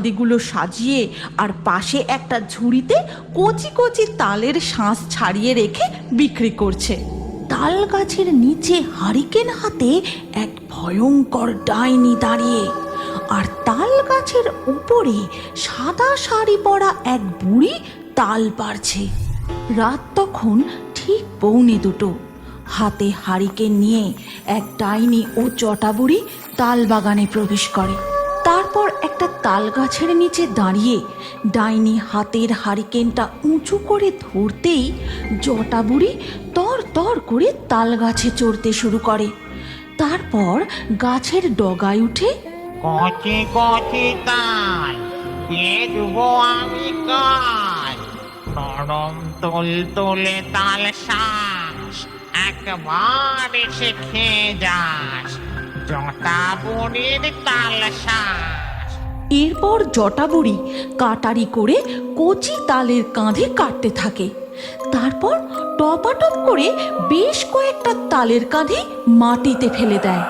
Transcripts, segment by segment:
কাঁদিগুলো সাজিয়ে আর পাশে একটা ঝুড়িতে কচি কচি তালের শাঁস ছাড়িয়ে রেখে বিক্রি করছে। তাল গাছের নিচে হারিকেন হাতে এক ভয়ঙ্কর ডাইনি দাঁড়িয়ে, আর তাল গাছের উপরে সাদা শাড়ি পরা এক বুড়ি তাল পারছে। রাত তখন ঠিক 1:45। হাতে হারিকেন নিয়ে এক ডাইনি ও জটা বুড়ি তাল বাগানে প্রবেশ করে। তারপর একটা তাল গাছের নিচে দাঁড়িয়ে ডাইনি হাতের হারিকেনটা উঁচু করে ধরতেই জটা বুড়ি তর তর করে তাল গাছে চড়তে শুরু করে। তারপর গাছের ডগায় উঠে, কচি কচি তাল দেখবো আমি কাল, নরম তুলতুলে তাল শাঁস একবার এসে খেয়ে যাস, জটা বুড়ির তাল শাঁস। এরপর জটা বুড়ি কাটারি করে কচি তালের কাঁধে কাটতে থাকে। তারপর টপাটপ করে বেশ কয়েকটা তালের কাঁধে মাটিতে ফেলে দেয়।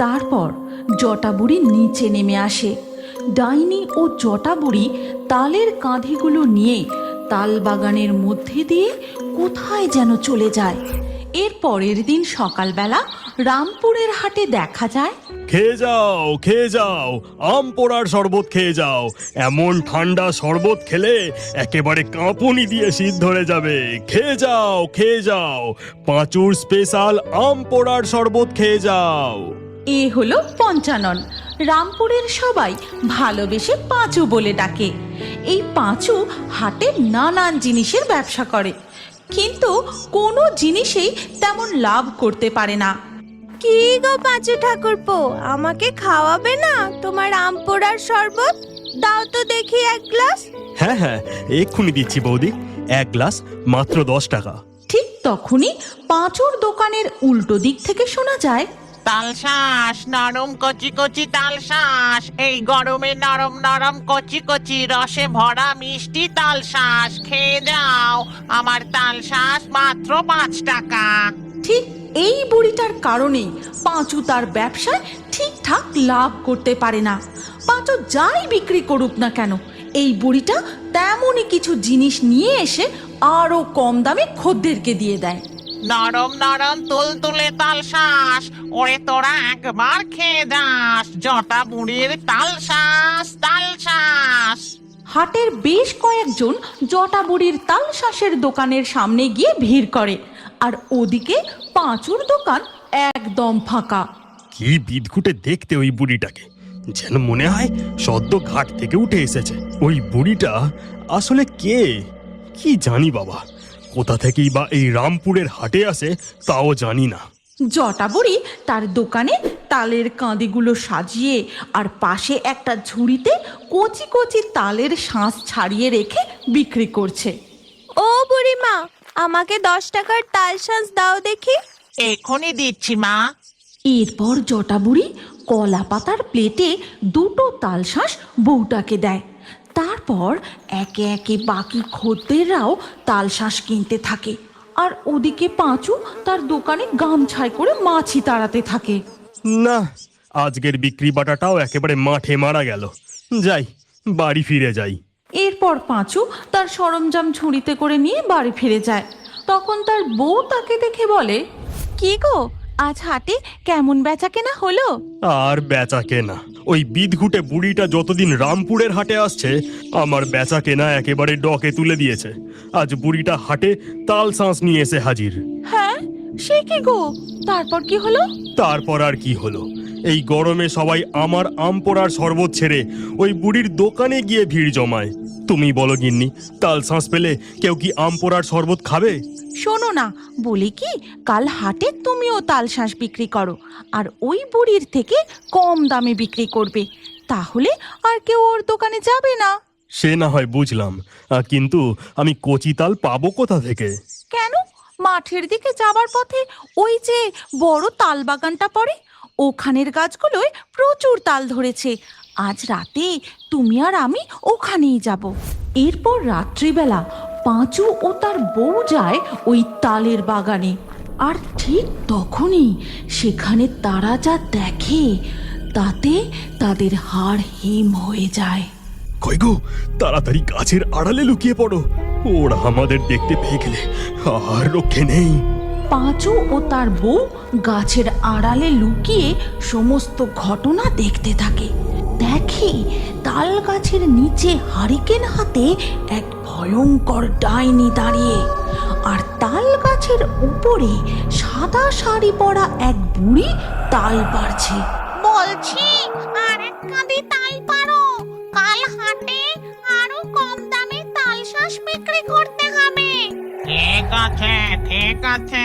তারপর জটা বুড়ি নিচে নেমে আসে। ডাইনি ও জটা বুড়ি তালের কাঁধিগুলো নিয়ে তাল বাগানের মধ্যে দিয়ে কোথায় যেন চলে যায়। এর পরের দিন সকালবেলা রামপুরের হাটে দেখা যায়, খেয়ে যাও খেয়ে যাও, আম পোড়ার শরবত খেয়ে যাও। এমন ঠান্ডা শরবত খেলে একেবারে কাঁপুনি দিয়ে শীত ধরে যাবে। খেয়ে যাও খেয়ে যাও, পাঁচুর স্পেশাল আম পোড়ার শরবত খেয়ে যাও। এ হলো পঞ্চানন। রামপুরের সবাই ভালোবেসে পাঁচু বলে ডাকে। এই পাঁচু হাটে নানান জিনিসের ব্যবসা করে, কিন্তু কোনো জিনিসেই তেমন লাভ করতে পারে না। কি গো পাঁচু ঠাকুরপো, আমাকে খাওয়াবে না তোমার আম পোড়ার শরবত? দাও তো দেখি এক গ্লাস। হ্যাঁ হ্যাঁ, এক্ষুনি দিচ্ছি বৌদি, এক গ্লাস মাত্র 10 টাকা। ঠিক তখনই পাঁচুর দোকানের উল্টো দিক থেকে শোনা যায়, তাল শাঁস, নরম কচি কচি তাল শাঁস, এই গরমে নরম নরম কচি কচি রসে ভরা মিষ্টি তাল শাঁস খেয়ে যাও, আমার তাল শাঁস মাত্র 5 টাকা। ঠিক এই বুড়িটার কারণেই পাঁচু তার ব্যবসায় ঠিকঠাক লাভ করতে পারে না। পাঁচু যাই বিক্রি করুক না কেন, এই বুড়িটা তেমনই কিছু জিনিস নিয়ে এসে আরো কম দামে খদ্দেরকে দিয়ে দেয়। নরম নরম তুলতুলে তাল শাঁস, ওরে তোরা একবার খেয়ে যাস, জটা বুড়ির তাল শাঁস তাল শাঁস। হাটের বেশ কয়েকজন জটা বুড়ির তাল শাঁসের দোকানের সামনে গিয়ে ভিড় করে, আর ওদিকে পাঁচুর দোকান একদম ফাঁকা। কি বিদঘুটে দেখতে ওই বুড়িটাকে, যেন মনে হয় সদ্য ঘাট থেকে উঠে এসেছে। ওই বুড়িটা আসলে কে কি জানি বাবা, কোথা থেকেই বা এই রামপুরের হাটে আসে তাও জানি না। জটা বুড়ি তার দোকানে তালের কাঁদিগুলো সাজিয়ে আর পাশে একটা ঝুড়িতে কচি কচি তালের শাঁস ছাড়িয়ে রেখে বিক্রি করছে। ও বুড়িমা, আমাকে 10 টাকার তাল শাঁস দাও দেখি। এখনই দিচ্ছি মা। এরপর জটা বুড়ি কলা পাতার প্লেটে 2টো তাল শাঁস বউটাকে দেয়। তারপর একে একে বাকি খদ্দেররাও তাল শাঁস কিনতে থাকে, আর ওদিকে পাঁচু তার দোকানে গামছায় করে মাছি তাড়াতে থাকে। না, আজকের বিক্রি বাটাটাও একেবারে মাঠে মারা গেল। যাই, বাড়ি ফিরে যাই। এরপর পাঁচু তার সরঞ্জাম ঝুড়িতে করে নিয়ে বাড়ি ফিরে যায়। তখন তার বউ তাকে দেখে বলে, কি গো, আজ হাটে কেমন বেচা কেনা হলো? আর বেচা কেনা, ওই বিদঘুটে বুড়িটা যতদিন রামপুরের হাটে আসছে আমার বেচা কেনা একেবারে ডকে তুলে দিয়েছে। আজ বুড়িটা হাটে তাল শাঁস নিয়ে এসে হাজির। হ্যাঁ, সে কি গো, তারপর কি হলো? তারপর আর কি হলো, এই গরমে সবাই আমার আম পোড়ার শরবত ছেড়ে ওই বুড়ির দোকানে গিয়ে ভিড় জমায়। তুমি বলো গিন্নি, তাল শাঁস পেলে কেউ কি আম পোড়ার শরবত খাবে? শোনো না, বলি কি, কাল হাটে তুমিও তাল শাঁস বিক্রি করো, আর ওই বুড়ির থেকে কম দামে বিক্রি করবে, তাহলে আর কেউ ওর দোকানে যাবে না। সে না হয় বুঝলাম, কিন্তু আমি কচি তাল পাবো কোথা থেকে? কেন, মাঠের দিকে যাবার পথে ওই যে বড় তাল বাগানটা পড়ে, ওখানের গাছগুলোয় প্রচুর তাল ধরেছে। আজ রাতে তুমি আর আমি ওখানেই যাব। এরপর রাত্রিবেলা পাঁচু ও তার বউ যায় ওই তালের বাগানে, আর ঠিক তখনই সেখানে তারা যা দেখে তাতে তাদের হাড় হিম হয়ে যায়। কই গো, তাড়াতাড়ি গাছের আড়ালে লুকিয়ে পড়ো, ওরা আমাদের দেখতে পেয়ে গেলে আর রক্ষে নেই। পাঁচু ও তার বউ গাছের আড়ালে লুকিয়ে সমস্ত ঘটনা দেখতে থাকে। দেখে তাল গাছের নিচে হারিকেন হাতে এক ভয়ঙ্কর ডাইনি দাঁড়িয়ে, আর তাল গাছের উপরে সাদা শাড়ি পরা এক বুড়ি তাল পারছে। বলছি আরেক কাঁদি তাল পারো, কাল হাটে আরো কম দামে তাল শাঁস বিক্রি করতে হবে। ঠিক আছে ঠিক আছে,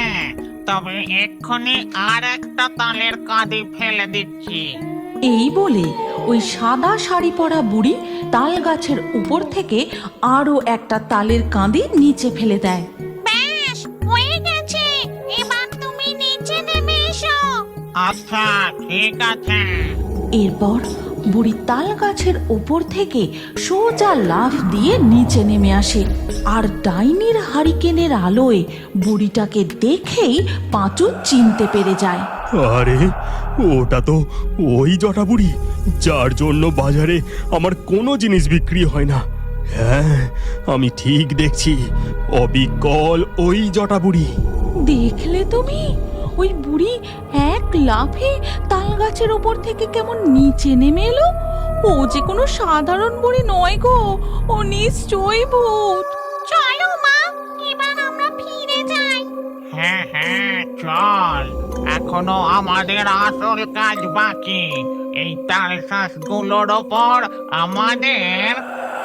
তবে এক্ষুনি আর একটা তালের কাঁদি ফেলে দিচ্ছি। এই বলে ওই সাদা শাড়ি পরা বুড়ি তাল গাছের উপর থেকে আরো একটা তালের কাঁদি নিচে ফেলে দেয়। ব্যাস হয়ে গেছে, এবার তুমি নিচে নেমে এসো। আচ্ছা ঠিক আছে। এরপর বুড়ি তাল গাছের উপর থেকে সোজা লাফ দিয়ে নিচে নেমে আসে, আর ডাইনির হারিকেনের আলোয় বুড়িটাকে দেখেই পাঁচু চিনতে পেরে যায়। আরে, ওটা তো ওই জটা বুড়ি যার জন্য বাজারে আমার কোনো জিনিস বিক্রি হয় না। হ্যাঁ, আমি ঠিক দেখছি, অবিকল ওই জটা বুড়ি। দেখলে তুমি, ওই বুড়ি এক লাফে তাল গাছের ওপর থেকে কেমন নিচে নেমে এলো। ও যে কোনো সাধারণ বুড়ি নয় গো, ও নিশ্চয়ই ভূত। চলো মা, এবার আমরা ফিরে যাই। হ্যাঁ হ্যাঁ চল, এখনো আমাদের আসল কাজ বাকি। এই তাল শাঁসগুলোর ওপর আমাদের।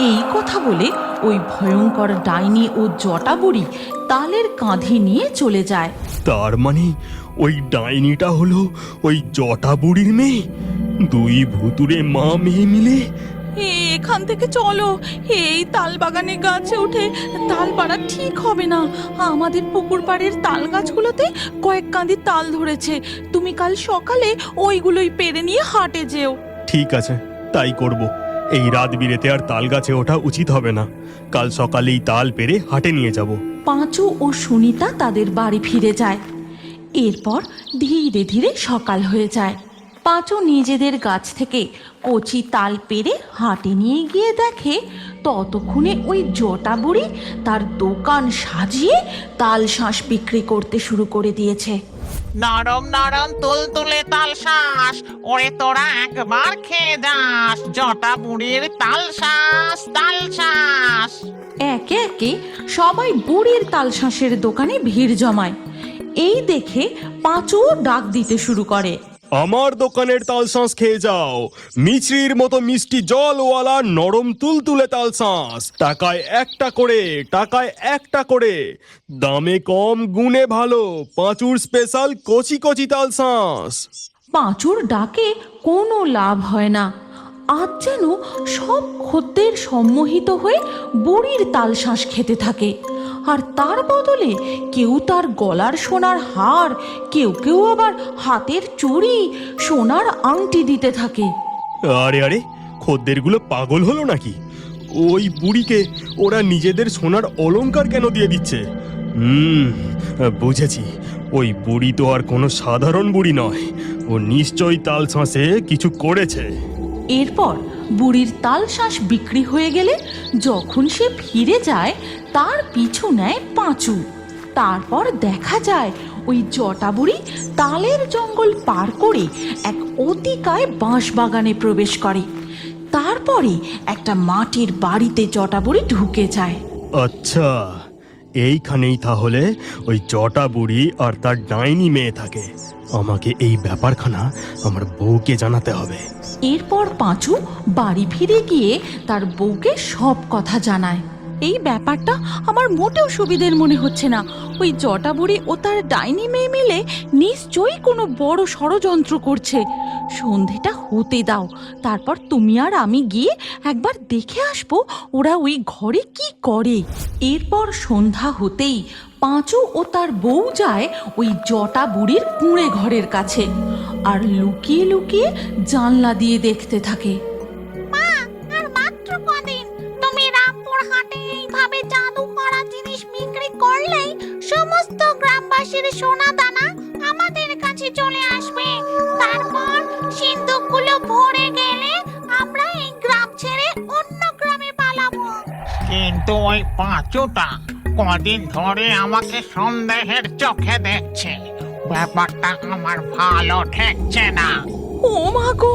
এই কথা বলে ওই ভয়ঙ্কর ডাইনি ও জটা বুড়ি তালের কাঁধে নিয়ে চলে যায়। তার মানে ওই ডাইনিটা হলো ওই জটা বুড়ির মেয়ে। দুই ভুতুরে মা মেয়ে মিলে। এখান থেকে চলো, এই তাল বাগানে গাছে উঠে তাল পাড়া ঠিক হবে না। আমাদের পুকুর পাড়ের তাল গাছগুলোতে কয়েক কাঁদি তাল ধরেছে, তুমি কাল সকালে ওইগুলোই পেরে নিয়ে হাটে যেও। ঠিক আছে, তাই করব। এই রাত বিরেতে আর তাল গাছে ওঠা উচিত হবে না। কাল সকালেই তাল পেরে হাটে নিয়ে যাব। পাঁচু ও সুনিতা তাদের বাড়ি ফিরে যায়। এরপর ধীরে ধীরে সকাল হয়ে যায়। পাঁচু নিজেদের গাছ থেকে কচি তাল পেরে হাটে নিয়ে গিয়ে দেখে ততক্ষণে ওই জটা বুড়ি তার দোকান সাজিয়ে তাল শাঁস বিক্রি করতে শুরু করে দিয়েছে। নরম নরম তুলতুলে তাল শাঁস, ওরে তোরা একবার খেয়ে যাস জটা বুড়ির তাল শাঁস তাল শাঁস। একে একে সবাই বুড়ির তাল শাঁসের দোকানে ভিড় জমায়। এই দেখে পাঁচু ডাক দিতে শুরু করে, আমার দোকানের তাল শাঁস খেয়ে যাও, মিছরির মতো মিষ্টি জলওয়ালা নরম তুলতুলে তাল শাঁস। টাকায় একটা করে, দামে কম গুণে ভালো, পাঁচুর স্পেশাল কচি কচি তাল শাঁস। পাঁচুর ডাকে কোনো লাভ হয় না। আজ যেন সব খদ্দের সম্মোহিত হয়ে বুড়ির তাল শাঁস খেতে থাকে, আর তার বদলে কেউ তার গলার সোনার হার, কেউ কেউ আবার হাতের চুড়ি, সোনার আংটি দিতে থাকে। আরে আরে, খদ্দেরগুলো পাগল হলো নাকি? ওই বুড়িকে ওরা নিজেদের সোনার অলংকার কেন দিয়ে দিচ্ছে? বুঝেছি, ওই বুড়ি তো আর কোনো সাধারণ বুড়ি নয়, ও নিশ্চয়ই তাল শাঁসে কিছু করেছে। এরপর বুড়ির তাল শাঁস বিক্রি হয়ে গেলে যখন সে ফিরে যায় তার পিছু নেয় পাঁচু। তারপর দেখা যায় ওই জটা বুড়ি তালের জঙ্গল পার করে এক অতিকায় বাঁশ বাগানে প্রবেশ করে। তারপরে একটা মাটির বাড়িতে জটা বুড়ি ঢুকে যায়। আচ্ছা, এইখানেই তাহলে ওই জটা বুড়ি আর তার ডাইনি মেয়ে থাকে। আমাকে এই ব্যাপারখানা আমার বউকে জানাতে হবে। এরপর পাঁচু বাড়ি ফিরে গিয়ে তার বউকে সব কথা জানায়। এই ব্যাপারটা আমার মোটেও সুবিধের মনে হচ্ছে না। ওই জটা বুড়ি ও তার ডাইনি মেয়ে মিলে নিশ্চয়ই কোনো বড় ষড়যন্ত্র করছে। সন্ধেটা হতে দাও, তারপর তুমি আর আমি গিয়ে একবার দেখে আসবো ওরা ওই ঘরে কি করে। এরপর সন্ধ্যা হতেই পাঁচু ও তার বউ যায় ওই জটা বুড়ির কুঁড়ে ঘরের কাছে, আর লুকিয়ে লুকিয়ে জানলা দিয়ে দেখতে থাকে। মা, আর মাত্র কদিন, তুমি রামপুর হাটে এইভাবে জাদু করা জিনিস বিক্রি করলেই সমস্ত গ্রামবাসী চারপাশের সোনা দানা আমাদের কাছে চলে আসবে। তারপর সিন্ধুকগুলো ভরে গেলে আমরা এই গ্রাম ছেড়ে অন্য গ্রামে পালাবো। কিন্তু ওই পাঁচুটা কদিন ধরে আমাকে সন্দেহের চোখে দেখছে। ব্যাপারটা আমার ভালো ঠেকছে না। ও মা গো,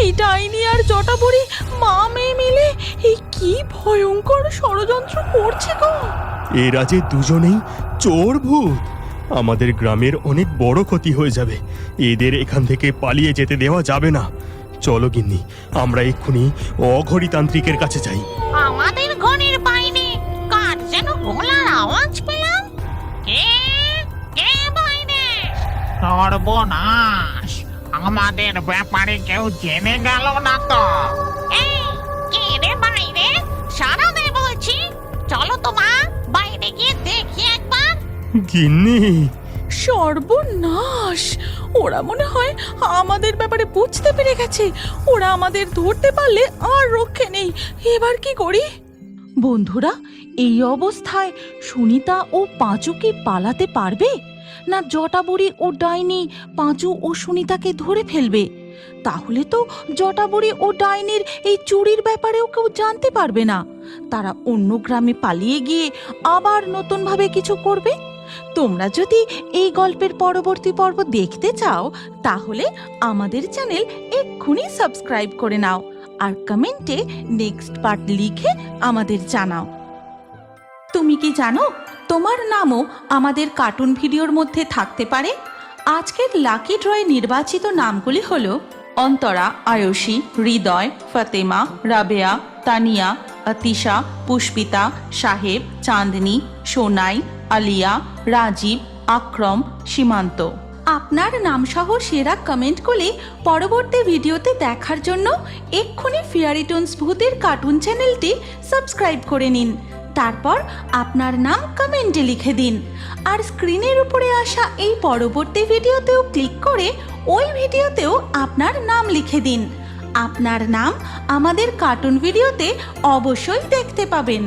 এই ডাইনি আর জটাবড়ি মা মেয়ে মিলে এই কি ভয়ঙ্কর ষড়যন্ত্র করছে গো। এরা যে দুজনেই চোর ভূত, আমাদের গ্রামের অনেক বড় ক্ষতি হয়ে যাবে। এদের এখান থেকে পালিয়ে যেতে দেওয়া যাবে না। চলো গিন্নি, আমরা এক্ষুনি অঘরীতান্ত্রিকের কাছে যাই। আমাদের ঘরের বাইরে কার যেন গলার আওয়াজ পেলাম। কে কে বাইরে? সর্বনাশ, আমাদের ব্যাপারে কেউ জেনে গেল না তো? এই কে রে বাইরে? সারা দে বলছি। চলো তো মা, বাইরে গিয়ে দেখি একবার। গিন্নি, সর্বনাশ, ওরা মনে হয় আমাদের ব্যাপারে বুঝতে পেরে গেছে। ওরা আমাদের ধরতে পারলে আর রক্ষে নেই। এবার কি করি? বন্ধুরা, এই অবস্থায় সুনিতা ও পাঁচু কি পালাতে পারবে, না জটাবড়ি ও ডাইনি পাঁচু ও সুনিতাকে ধরে ফেলবে? তাহলে তো জটাবড়ি ও ডাইনির এই চুরির ব্যাপারেও কেউ জানতে পারবে না। তারা অন্য গ্রামে পালিয়ে গিয়ে আবার নতুনভাবে কিছু করবে। তোমরা যদি এই গল্পের পরবর্তী পর্ব দেখতে চাও, তাহলে আমাদের চ্যানেল এক্ষুনি সাবস্ক্রাইব করে নাও আর কমেন্টে নেক্সট পার্ট লিখে আমাদের জানাও। তুমি কি জানো, তোমার নামও আমাদের কার্টুন ভিডিওর মধ্যে থাকতে পারে? আজকের লাকি ড্রয়ে নির্বাচিত নামগুলি হলো অন্তরা, আয়ুষী, হৃদয়, ফাতেমা, রাবেয়া, তানিয়া, আতিশা, পুষ্পিতা, সাহেব, চাঁদনি, সোনাই, আলিয়া, রাজীব, আক্রম, সীমান্ত। আপনার নামসহ সেরা কমেন্টগুলি পরবর্তী ভিডিওতে দেখার জন্য এক্ষুনি ফেয়ারি টোনস ভূতের কার্টুন চ্যানেলটি সাবস্ক্রাইব করে নিন। তারপর আপনার নাম কমেন্টে লিখে দিন। আর স্ক্রিনের উপরে আসা এই পরবর্তী ভিডিওতেও ক্লিক করে ওই ভিডিওতেও আপনার নাম লিখে দিন। আপনার নাম আমাদের কার্টুন ভিডিওতে অবশ্যই দেখতে পাবেন।